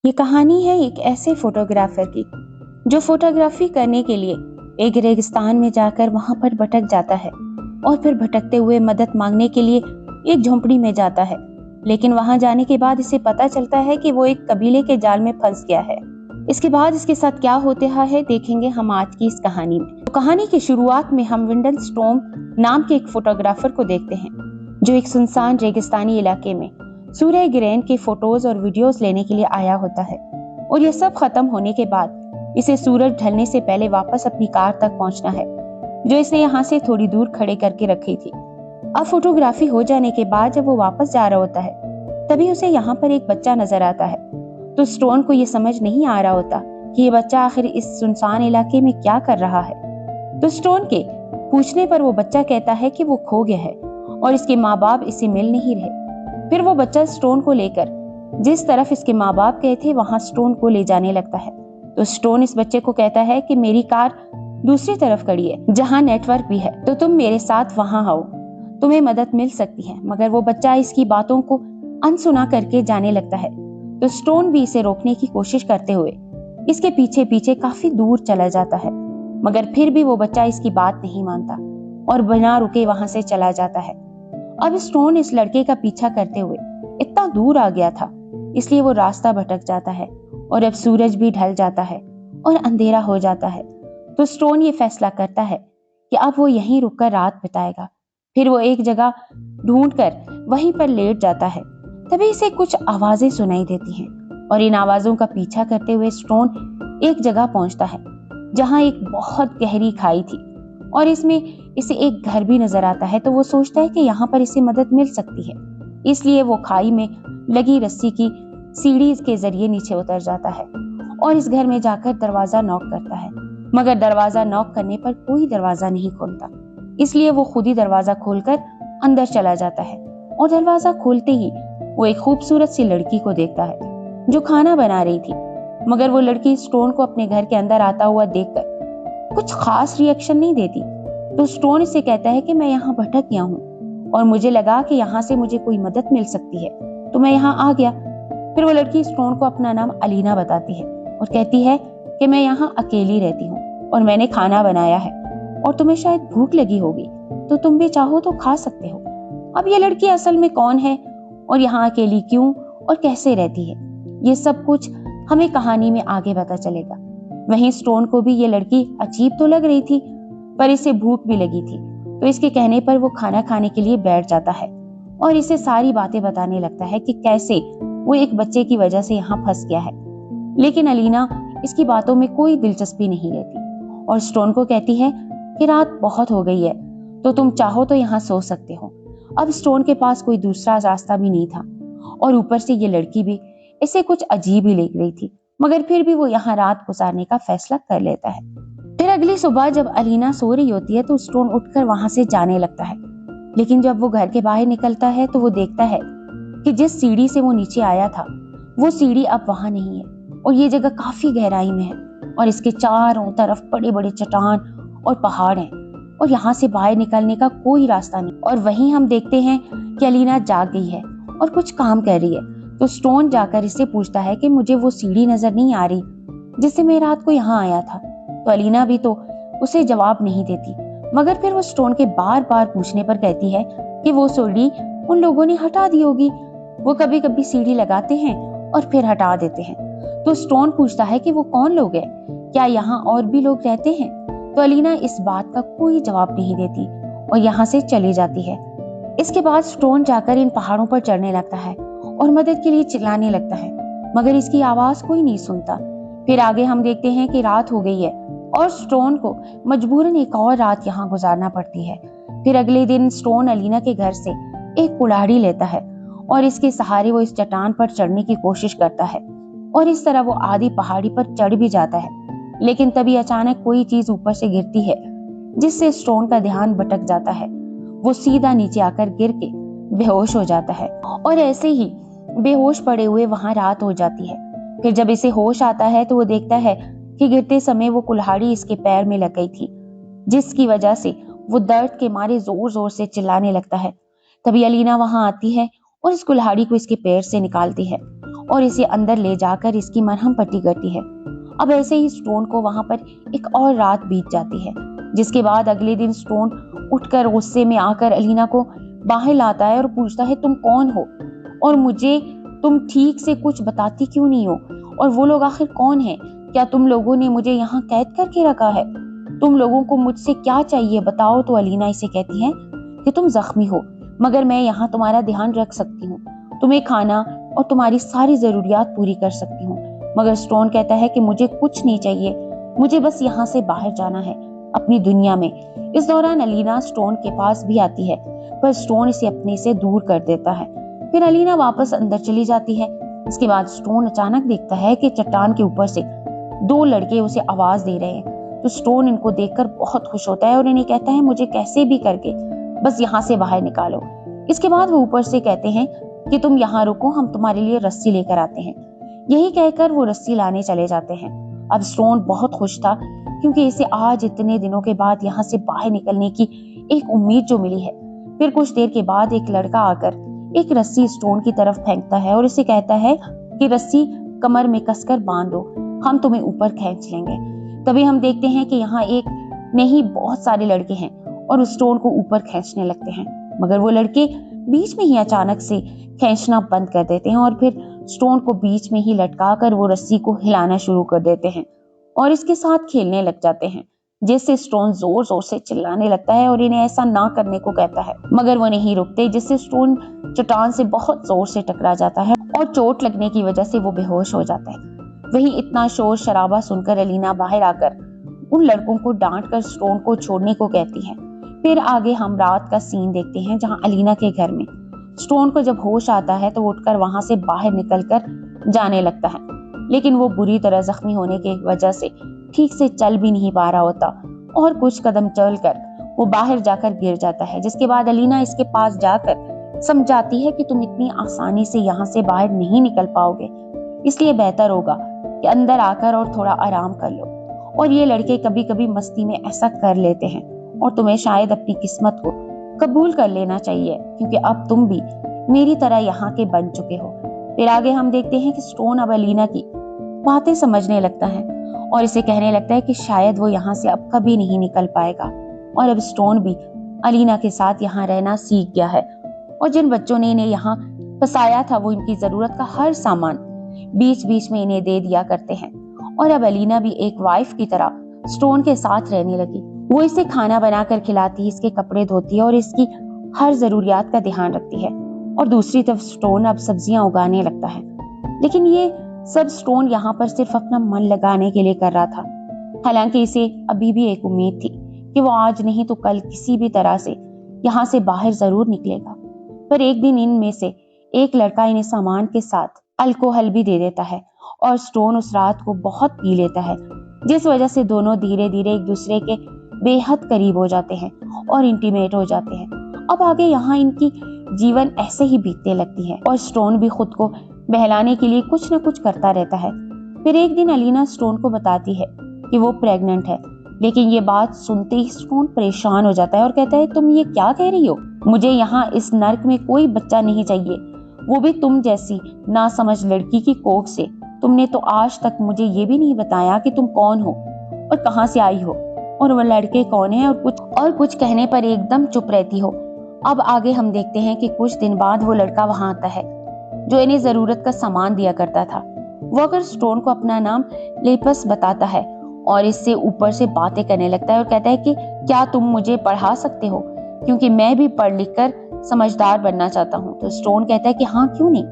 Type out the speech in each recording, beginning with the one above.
ये कहानी है एक ऐसे फोटोग्राफर की जो फोटोग्राफी करने के लिए एक रेगिस्तान में जाकर वहां पर भटक जाता है और फिर भटकते हुए मदद मांगने के लिए एक झोंपड़ी में जाता है। लेकिन वहां जाने के बाद इसे पता चलता है कि वो एक कबीले के जाल में फंस गया है। इसके बाद इसके साथ क्या होता है देखेंगे हम आज की इस कहानी में। तो कहानी की शुरुआत में हम विंडल स्टॉर्म नाम के एक फोटोग्राफर को देखते हैं जो एक सुनसान रेगिस्तानी इलाके में सूर्य ग्रहण के फोटोज और वीडियोस लेने के लिए आया होता है। और यह सब खत्म होने के बाद इसे सूरज ढलने से पहले वापस अपनी कार तक पहुंचना है जो इसने यहाँ से थोड़ी दूर खड़े करके रखी थी। अब फोटोग्राफी हो जाने के बाद जब वो वापस जा रहा होता है तभी उसे यहाँ पर एक बच्चा नजर आता है। तो स्टोन को ये समझ नहीं आ रहा होता कि ये बच्चा आखिर इस सुनसान इलाके में क्या कर रहा है। तो स्टोन के पूछने पर वो बच्चा कहता है कि वो खो गया है और इसके माँ बाप इसे मिल नहीं रहे। फिर वो बच्चा स्टोन को लेकर जिस तरफ इसके माँ बाप गए थे वहां स्टोन को ले जाने लगता है। तो स्टोन इस बच्चे को कहता है कि मेरी कार दूसरी तरफ खड़ी है जहां नेटवर्क भी है, तो तुम मेरे साथ वहां आओ, तुम्हें मदद मिल सकती है। मगर वो बच्चा इसकी बातों को अनसुना करके जाने लगता है। तो स्टोन भी इसे रोकने की कोशिश करते हुए इसके पीछे पीछे काफी दूर चला जाता है, मगर फिर भी वो बच्चा इसकी बात नहीं मानता और बिना रुके वहां से चला जाता है। अब स्टोन इस लड़के का पीछा करते हुए इतना दूर आ गया था इसलिए वो रास्ता भटक जाता है और अब सूरज भी ढल जाता है और अंधेरा हो जाता है। तो स्टोन ये फैसला करता है कि अब वो यहीं रुककर रात बिताएगा। फिर वो एक जगह ढूंढकर वहीं पर लेट जाता है। तभी इसे कुछ आवाजें सुनाई देती हैं और इन आवाजों का पीछा करते हुए स्टोन एक जगह पहुंचता है जहां एक बहुत गहरी खाई थी और इसमें इसे एक घर भी नजर आता है। तो वो सोचता है कि यहाँ पर इसे मदद मिल सकती है, इसलिए वो खाई में लगी रस्सी की सीढ़ी के जरिए नीचे उतर जाता है और इस घर में जाकर दरवाजा नॉक करता है। मगर दरवाजा नॉक करने पर कोई दरवाजा नहीं खोलता, इसलिए वो खुद ही दरवाजा खोलकर अंदर चला जाता है और दरवाजा खोलते ही वो एक खूबसूरत सी लड़की को देखता है जो खाना बना रही थी। मगर वो लड़की स्टोन को अपने घर के अंदर आता हुआ देखकर कुछ खास रिएक्शन नहीं देती। तो स्टोन इसे कहता है कि मैं यहाँ भटक गया हूँ और मुझे लगा कि यहाँ से मुझे कोई मदद मिल सकती है, तो मैं यहाँ आ गया। फिर वो लड़की स्टोन को अपना नाम अलीना बताती है और कहती है कि मैं यहाँ अकेली रहती हूँ और मैंने खाना बनाया है और तुम्हें शायद भूख लगी होगी, तो तुम भी चाहो तो खा सकते हो। अब ये लड़की असल में कौन है और यहाँ अकेली क्यों और कैसे रहती है, ये सब कुछ हमें कहानी में आगे पता चलेगा। वहीं स्टोन को भी ये लड़की अजीब तो लग रही थी पर इसे भूख भी लगी थी, तो इसके कहने पर वो खाना खाने के लिए बैठ जाता है और इसे सारी बातें बताने लगता है कि कैसे वो एक बच्चे की वजह से यहाँ फंस गया है। लेकिन अलीना इसकी बातों में कोई दिलचस्पी नहीं लेती और स्टोन को कहती है कि रात बहुत हो गई है, तो तुम चाहो तो यहाँ सो सकते हो। अब स्टोन के पास कोई दूसरा रास्ता भी नहीं था और ऊपर से ये लड़की भी इसे कुछ अजीब ही लग रही थी, मगर फिर भी वो यहाँ रात गुजारने का फैसला कर लेता है। फिर अगली सुबह जब अलीना सो रही होती है तो स्टोन उठकर वहां से जाने लगता है। लेकिन जब वो घर के बाहर निकलता है तो वो देखता है कि जिस सीढ़ी से वो नीचे आया था वो सीढ़ी अब वहां नहीं है और ये जगह काफी गहराई में है और इसके चारों तरफ बड़े बड़े चट्टान और पहाड़ हैं और यहाँ से बाहर निकलने का कोई रास्ता नहीं। और वहीं हम देखते हैं कि अलीना जाग गई है और कुछ काम कर रही है। तो स्टोन जाकर इससे पूछता है कि मुझे वो सीढ़ी नजर नहीं आ रही जिससे मैं रात को यहाँ आया था। तो अलीना भी तो उसे जवाब नहीं देती, मगर फिर वो स्टोन के बार बार पूछने पर कहती है कि वो सीढ़ी उन लोगों ने हटा दी होगी, वो कभी कभी सीढ़ी लगाते हैं और फिर हटा देते हैं। तो स्टोन पूछता है कि वो कौन लोग हैं, क्या यहाँ और भी लोग रहते हैं। तो अलीना इस बात का कोई जवाब नहीं देती और यहाँ से चली जाती है। इसके बाद स्टोन जाकर इन पहाड़ों पर चढ़ने लगता है और मदद के लिए चिल्लाने लगता है, मगर इसकी आवाज कोई नहीं सुनता। फिर आगे हम देखते हैं कि रात हो गई है और स्टोन को मजबूरन एक और रात यहाँ गुजारना पड़ती है। फिर अगले दिन स्टोन अलीना के घर से एक कुल्हाड़ी लेता है और इसके सहारे वो इस चट्टान पर चढ़ने की कोशिश करता है और इस तरह वो आधी पहाड़ी पर चढ़ भी जाता है। लेकिन तभी अचानक कोई चीज ऊपर से गिरती है जिससे स्टोन का ध्यान भटक जाता है। वो सीधा नीचे आकर गिर के बेहोश हो जाता है और ऐसे ही बेहोश पड़े हुए वहां रात हो जाती है। फिर जब इसे होश आता है तो वो देखता है कि गिरते समय वो कुल्हाड़ी इसके पैर में लग गई थी, जिसकी वजह से वो दर्द के मारे जोर जोर से चिल्लाने लगता है। तभी अलीना वहां आती है और इस कुल्हाड़ी को इसके पैर से निकालती है और इसे अंदर ले जाकर इसकी मरहम पट्टी करती है। अब ऐसे ही स्टोन को वहां पर एक और रात बीत जाती है, जिसके बाद अगले दिन स्टोन उठकर गुस्से में आकर अलीना को बाहर लाता है और पूछता है तुम कौन हो और मुझे तुम ठीक से कुछ बताती क्यों नहीं हो, और वो लोग आखिर कौन है? क्या तुम लोगों ने मुझे यहाँ कैद करके रखा है? तुम लोगों को मुझसे क्या चाहिए बताओ। तो अलीना इसे कहती है कि तुम जख्मी हो, मगर मैं यहाँ तुम्हारा ध्यान रख सकती हूँ, तुम्हें खाना और तुम्हारी सारी जरूरियात पूरी कर सकती हूँ। मगर स्टोन कहता है कि मुझे कुछ नहीं चाहिए, मुझे बस यहाँ से बाहर जाना है अपनी दुनिया में। इस दौरान अलीना स्टोन के पास भी आती है, पर स्टोन इसे अपने से दूर कर देता है। फिर अलीना वापस अंदर चली जाती है। इसके बाद स्टोन अचानक देखता है कि चट्टान के ऊपर से दो लड़के उसे आवाज दे रहे हैं। तो स्टोन इनको देखकर बहुत खुश होता है और इन्हें कहता है मुझे कैसे भी करके बस यहाँ से बाहर निकालो। इसके बाद वो ऊपर से कहते हैं कि तुम यहाँ रुको, हम तुम्हारे लिए रस्सी लेकर आते हैं। यही कहकर वो रस्सी लाने चले जाते हैं। अब स्टोन बहुत खुश था, क्योंकि इसे आज इतने दिनों के बाद यहाँ से बाहर निकलने की एक उम्मीद जो मिली है। फिर कुछ देर के बाद एक लड़का आकर एक रस्सी स्टोन की तरफ फेंकता है और इसे कहता है कि रस्सी कमर में कसकर बांध दो, हम तुम्हें ऊपर खींच लेंगे। तभी हम देखते हैं कि यहाँ एक नहीं बहुत सारे लड़के हैं और उस स्टोन को ऊपर खींचने लगते हैं, मगर वो लड़के बीच में ही अचानक से खींचना बंद कर देते हैं और फिर स्टोन को बीच में ही लटकाकर वो रस्सी को हिलाना शुरू कर देते हैं और इसके साथ खेलने लग जाते हैं, जिससे स्टोन जोर जोर से चिल्लाने लगता है और इन्हें ऐसा ना करने को कहता है, मगर वो नहीं रुकते, जिससे स्टोन चट्टान से बहुत जोर से टकरा जाता है और चोट लगने की वजह से वो बेहोश हो जाता है। वहीं इतना शोर शराबा सुनकर अलीना बाहर आकर उन लड़कों को डांट कर स्टोन को छोड़ने को कहती है। फिर आगे हम रात का सीन देखते हैं, जहां अलीना के घर में स्टोन को जब होश आता है तो उठकर वहां से बाहर निकलकर जाने लगता है, लेकिन वो बुरी तरह जख्मी होने की वजह से ठीक से चल भी नहीं पा रहा होता और कुछ कदम चलकर वो बाहर जाकर गिर जाता है। जिसके बाद अलीना इसके पास जाकर समझाती है कि तुम इतनी आसानी से यहाँ से बाहर नहीं निकल पाओगे, इसलिए बेहतर होगा कि अंदर आकर और थोड़ा आराम कर लो। और ये लड़के कभी कभी मस्ती में ऐसा कर लेते हैं और तुम्हें शायद अपनी किस्मत को कबूल कर लेना चाहिए, क्योंकि अब तुम भी मेरी तरह यहाँ के बन चुके हो। फिर आगे हम देखते हैं कि स्टोन अब अलीना की बातें समझने लगता है और इसे कहने लगता है कि शायद वो यहाँ से अब कभी नहीं निकल पाएगा। और अब स्टोन भी अलीना के साथ यहाँ रहना सीख गया है और जिन बच्चों ने इन्हें यहाँ फंसाया था वो इनकी जरूरत का हर सामान बीच बीच में इन्हें दे दिया करते हैं। और अब अलीना भी एक वाइफ की तरह स्टोन के साथ रहने लगी। वो इसे खाना बनाकर खिलाती है, इसके कपड़े धोती है और इसकी हर जरूरियात का ध्यान रखती है। और दूसरी तरफ स्टोन अब सब्जियां उगाने लगता है, लेकिन ये सब स्टोन यहाँ पर सिर्फ अपना मन लगाने के लिए कर रहा था। हालांकि इसे अभी भी एक उम्मीद थी कि वो आज नहीं तो कल किसी भी तरह से यहाँ से बाहर जरूर निकलेगा। पर एक दिन इनमें से एक लड़का इन्हें सामान के साथ अल्कोहल भी दे देता है और स्टोन उस रात को बहुत पी लेता है, जिस वजह से दोनों धीरे धीरे एक दूसरे के बेहद करीब हो जाते हैं और इंटीमेट हो जाते हैं। अब आगे यहाँ इनकी जीवन ऐसे ही बीतने लगती है और स्टोन भी खुद को बहलाने के लिए कुछ न कुछ करता रहता है। फिर एक दिन अलीना स्टोन को बताती है कि वो प्रेग्नेंट है, लेकिन ये बात सुनते ही स्टोन परेशान हो जाता है और कहता है तुम ये क्या कह रही हो, मुझे यहाँ इस नर्क में कोई बच्चा नहीं चाहिए, वो भी तुम जैसी नासमझ लड़की की कोख से। तुमने तो आज तक मुझे ये भी नहीं बताया कि तुम कौन हो और कहाँ से आई हो और वो लड़के कौन है, और कुछ कहने पर एकदम चुप रहती हो। अब आगे हम देखते हैं कि कुछ दिन बाद वो लड़का वहां आता है जो इन्हें जरूरत का सामान दिया करता था। वो अगर स्टोन को अपना नाम लेपस बताता है और इससे ऊपर से बातें करने लगता है और कहता है कि क्या तुम मुझे पढ़ा सकते हो, क्योंकि मैं भी पढ़ लिख कर समझदार बनना चाहता हूँ। तो स्टोन कहता है कि हाँ क्यों नहीं,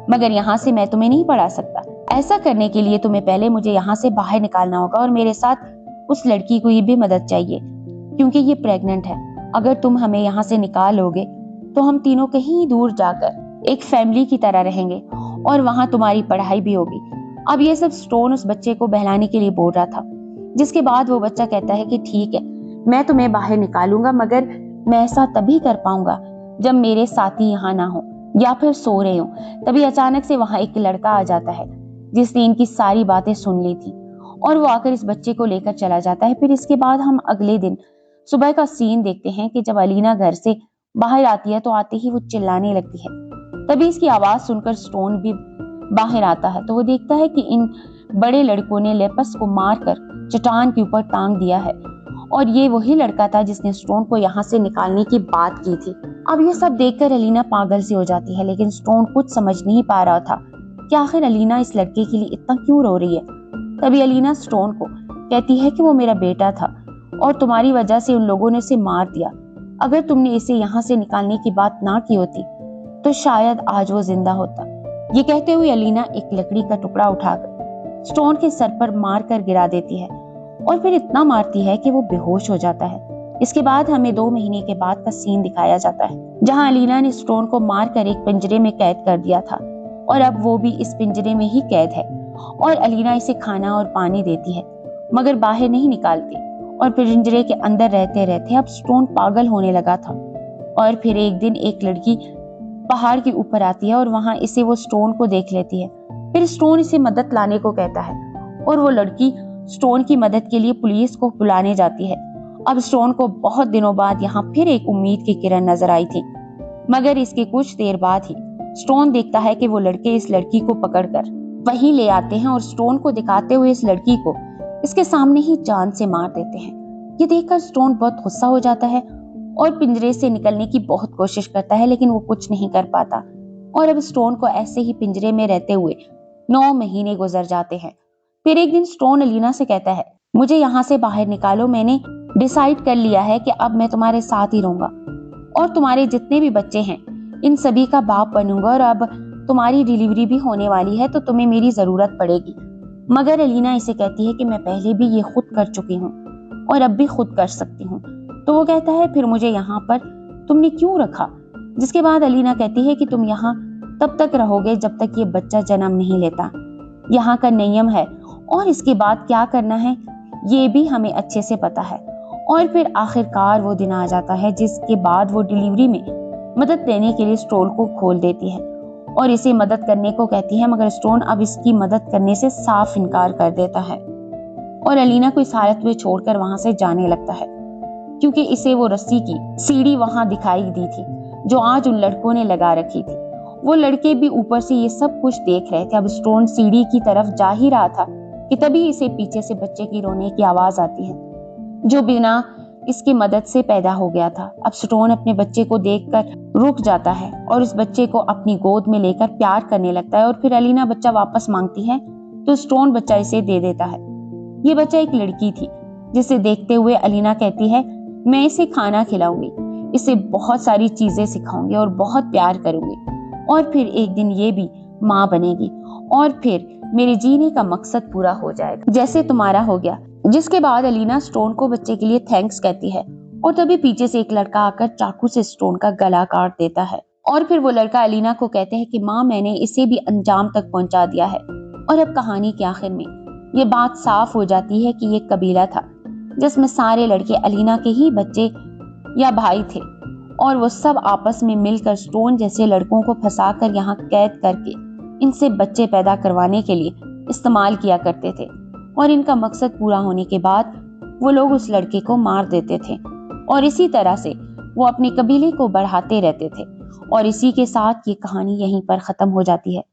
मगर यहाँ से मैं तुम्हें नहीं पढ़ा सकता। ऐसा करने के लिए तुम्हें पहले मुझे यहाँ से बाहर निकालना होगा और मेरे साथ उस लड़की को ये भी मदद चाहिए, क्योंकि ये प्रेग्नेंट है। अगर तुम हमें यहाँ से निकाल लोगे तो हम तीनों कहीं दूर जाकर एक फैमिली की तरह रहेंगे और वहां तुम्हारी पढ़ाई भी होगी। अब ये सब स्टोन उस बच्चे को बहलाने के लिए बोल रहा था, जिसके बाद वो बच्चा कहता है कि ठीक है मैं तुम्हें बाहर निकालूंगा, मगर मैं ऐसा तभी कर पाऊंगा जब मेरे साथी यहाँ ना हो या फिर सो रहे हो। तभी अचानक से वहां एक लड़का आ जाता है जिसने इनकी सारी बातें सुन ली थी और वो आकर इस बच्चे को लेकर चला जाता है। फिर इसके बाद हम अगले दिन सुबह का सीन देखते हैं कि जब अलीना घर से बाहर आती है तो आते ही वो चिल्लाने लगती है। तभी इसकी आवाज सुनकर स्टोन भी बाहर आता है तो वो देखता है कि इन बड़े लड़कों ने लेपस को मारकर चट्टान के ऊपर टांग दिया है और ये वही लड़का था जिसने स्टोन को यहाँ से निकालने की बात की थी। अब ये सब देखकर अलीना पागल सी हो जाती है, लेकिन स्टोन कुछ समझ नहीं पा रहा था कि आखिर अलीना इस लड़के के लिए इतना क्यों रो रही है। तभी अलीना स्टोन को कहती है कि वो मेरा बेटा था और तुम्हारी वजह से उन लोगों ने इसे मार दिया। अगर तुमने इसे यहाँ से निकालने की बात ना की होती तो शायद आज वो जिंदा होता। ये कहते हुए अलीना एक लकड़ी का टुकड़ा उठाकर स्टोन के सर पर मार कर गिरा देती है और फिर इतना मारती है कि वो बेहोश हो जाता है। इसके बाद हमें 2 महीने के बाद का सीन दिखाया जाता है जहां अलीना ने स्टोन को मारकर एक पिंजरे में कैद कर दिया था और अब वो भी इस पिंजरे में ही कैद है और अलीना इसे खाना और पानी देती है मगर बाहर नहीं निकालती और पिंजरे के अंदर रहते रहते अब स्टोन पागल होने लगा था। और फिर एक दिन एक लड़की पहाड़ के ऊपर आती है और वहां इसे वो स्टोन को देख लेती है। फिर स्टोन इसे मदद लाने को कहता है और वो लड़की स्टोन की मदद के लिए पुलिस को बुलाने जाती है। अब स्टोन को बहुत दिनों बाद यहाँ फिर एक उम्मीद की किरण नजर आई थी, मगर इसके कुछ देर बाद ही स्टोन देखता है कि वो लड़के इस लड़की को पकड़कर वहीं ले आते हैं और स्टोन को दिखाते हुए इस लड़की को इसके सामने ही जान से मार देते हैं। ये देखकर स्टोन बहुत गुस्सा हो जाता है और पिंजरे से निकलने की बहुत कोशिश करता है, लेकिन वो कुछ नहीं कर पाता और अब स्टोन को ऐसे ही पिंजरे में रहते हुए 9 महीने गुजर जाते हैं। फिर एक दिन स्टोन अलीना से कहता है, मुझे यहाँ से बाहर निकालो, मैंने डिसाइड कर लिया है कि अब मैं तुम्हारे साथ ही रहूंगा और तुम्हारे जितने भी बच्चे हैं इन सभी का बाप बनूंगा और अब तुम्हारी डिलीवरी भी होने वाली है तो तुम्हें मेरी जरूरत पड़ेगी। मगर अलीना इसे कहती है कि मैं पहले भी ये खुद कर चुकी हूँ और अब भी खुद कर सकती हूँ। तो वो कहता है, फिर मुझे यहाँ पर तुमने क्यों रखा? जिसके बाद अलीना कहती है कि तुम यहाँ तब तक रहोगे जब तक ये बच्चा जन्म नहीं लेता। यहाँ का नियम है और इसके बाद क्या करना है ये भी हमें अच्छे से पता है। और फिर आखिरकार वो दिन आ जाता है जिसके बाद वो डिलीवरी में मदद लेने के लिए स्टोन को खोल देती है और इसे मदद करने को कहती है, मगर स्टोन अब इसकी मदद करने से साफ इनकार कर देता है और अलीना को इस हालत में छोड़कर वहां से जाने लगता है क्योंकि इसे वो रस्सी की सीढ़ी वहां दिखाई दी थी जो आज उन लड़कों ने लगा रखी थी। वो लड़के भी ऊपर से ये सब कुछ देख रहे थे। अब स्टोन सीढ़ी की तरफ जा ही रहा था कि तभी इसे पीछे से बच्चे की रोने की आवाज आती है जो बिना इसकी मदद से पैदा हो गया था। अब स्टोन अपने बच्चे को देखकर रुक जाता है और उस बच्चे को अपनी गोद में लेकर प्यार करने लगता है और फिर अलीना बच्चा वापस मांगती है तो स्टोन बच्चा इसे दे देता है। ये बच्चा एक लड़की थी जिसे देखते हुए अलीना कहती है, मैं इसे खाना खिलाऊंगी, इसे बहुत सारी चीजें सिखाऊंगी और बहुत प्यार करूंगी और फिर एक दिन ये भी माँ बनेगी और फिर मेरे जीने का मकसद पूरा हो जाएगा जैसे तुम्हारा हो गया। जिसके बाद अलीना स्टोन को बच्चे के लिए थैंक्स कहती है और तभी पीछे से एक लड़का आकर चाकू से स्टोन का गला काट देता है और फिर वो लड़का अलीना को कहते हैं कि माँ मैंने इसे भी अंजाम तक पहुंचा दिया है। और अब कहानी के आखिर में ये बात साफ हो जाती है कि ये कबीला था जिसमें सारे लड़के अलीना के ही बच्चे या भाई थे और वो सब आपस में मिलकर स्टोन जैसे लड़कों को फंसाकर यहाँ कैद करके इनसे बच्चे पैदा करवाने के लिए इस्तेमाल किया करते थे और इनका मकसद पूरा होने के बाद वो लोग उस लड़के को मार देते थे और इसी तरह से वो अपने कबीले को बढ़ाते रहते थे। और इसी के साथ ये कहानी यहीं पर खत्म हो जाती है।